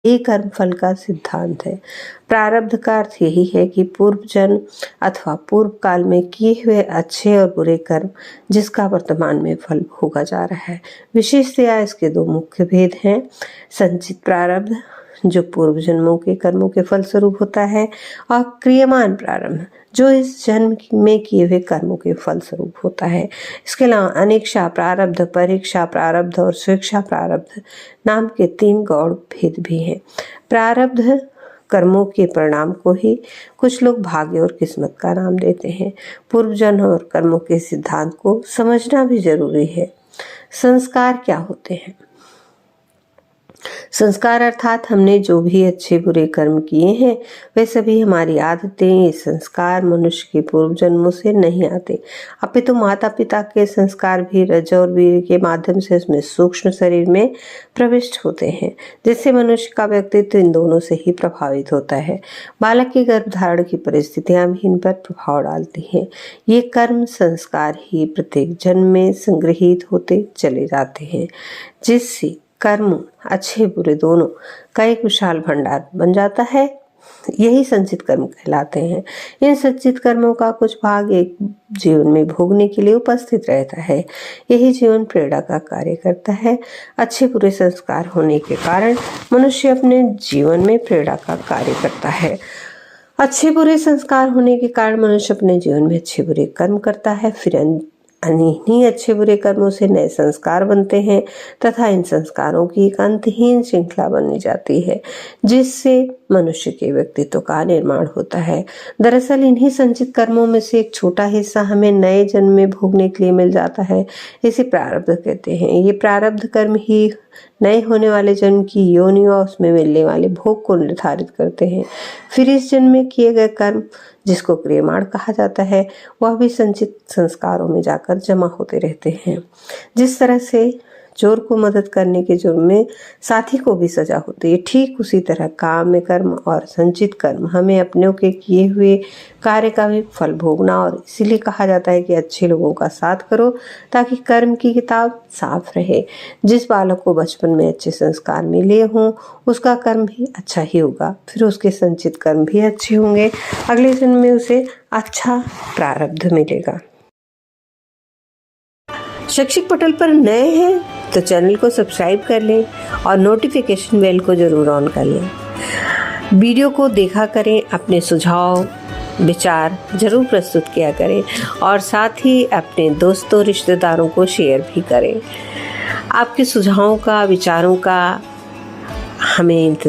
यही कर्मफल का सिद्धांत है। प्रारब्ध का अर्थ यही है कि पूर्व जन्म अथवा पूर्व काल में किए हुए अच्छे और बुरे कर्म जिसका वर्तमान में फल भोगा जा रहा है। विशेषतया इसके दो मुख्य भेद हैं, संचित प्रारब्ध जो पूर्व जन्मों के कर्मों के फलस्वरूप होता है, और क्रियमान प्रारब्ध जो इस जन्म में किए हुए कर्मों के फलस्वरूप होता है। इसके अलावा अनेक्षा प्रारब्ध, परीक्षा प्रारब्ध और स्वेच्छा प्रारब्ध नाम के 3 गौड़ भेद भी हैं। प्रारब्ध कर्मों के परिणाम को ही कुछ लोग भाग्य और किस्मत का नाम देते हैं। पूर्व जन्म और कर्मों के सिद्धांत को समझना भी जरूरी है। संस्कार क्या होते हैं? संस्कार अर्थात हमने जो भी अच्छे बुरे कर्म किए हैं वे सभी हमारी आदतें, ये संस्कार मनुष्य के पूर्व जन्मों से नहीं आते, अपितु माता पिता के संस्कार भी रज और वीर के माध्यम से उसमें सूक्ष्म शरीर में प्रविष्ट होते हैं, जिससे मनुष्य का व्यक्तित्व इन दोनों से ही प्रभावित होता है। बालक के गर्भधारण की परिस्थितियां भी इन पर प्रभाव डालती हैं। ये कर्म संस्कार ही प्रत्येक जन्म में संग्रहित होते चले जाते हैं, जिससे कर्म अच्छे बुरे दोनों का एक विशाल भंडार बन जाता है। यही संचित कर्म कहलाते हैं। इन संचित कर्मों का कुछ भाग एक जीवन में भोगने के लिए उपस्थित रहता है। यही जीवन प्रेरणा का कार्य करता है। अच्छे बुरे संस्कार होने के कारण मनुष्य अपने जीवन में प्रेरणा का कार्य करता है। अच्छे बुरे संस्कार होने के कारण मनुष्य अपने जीवन में अच्छे बुरे कर्म करता है। फिर इन्हीं अच्छे बुरे कर्मों से नए संस्कार बनते हैं तथा इन संस्कारों की एक अंतहीन श्रृंखला बनी जाती है, जिससे मनुष्य के व्यक्तित्व का निर्माण होता है। दरअसल इन्हीं संचित कर्मों में से एक छोटा हिस्सा हमें नए जन्म में भोगने के लिए मिल जाता है। इसे प्रारब्ध कहते हैं। ये प्रारब्ध कर्म ही नए होने वाले जन्म की योनि और उसमें मिलने वाले भोग को निर्धारित करते हैं। फिर इस जन्म में किए गए कर्म, जिसको क्रियमाण कहा जाता है, वह भी संचित संस्कारों में जाकर जमा होते रहते हैं। जिस तरह से चोर को मदद करने के जुर्म में साथी को भी सजा होती है, ठीक उसी तरह काम्य कर्म और संचित कर्म हमें अपनों के किए हुए कार्य का भी फल भोगना, और इसीलिए कहा जाता है कि अच्छे लोगों का साथ करो ताकि कर्म की किताब साफ रहे। जिस बालक को बचपन में अच्छे संस्कार मिले हों उसका कर्म भी अच्छा ही होगा, फिर उसके संचित कर्म भी अच्छे होंगे, अगले जन्म में उसे अच्छा प्रारब्ध मिलेगा। शैक्षिक पटल पर नए हैं तो चैनल को सब्सक्राइब कर लें और नोटिफिकेशन बेल को जरूर ऑन कर लें। वीडियो को देखा करें, अपने सुझाव विचार जरूर प्रस्तुत किया करें और साथ ही अपने दोस्तों रिश्तेदारों को शेयर भी करें। आपके सुझावों का, विचारों का हमें इंतजार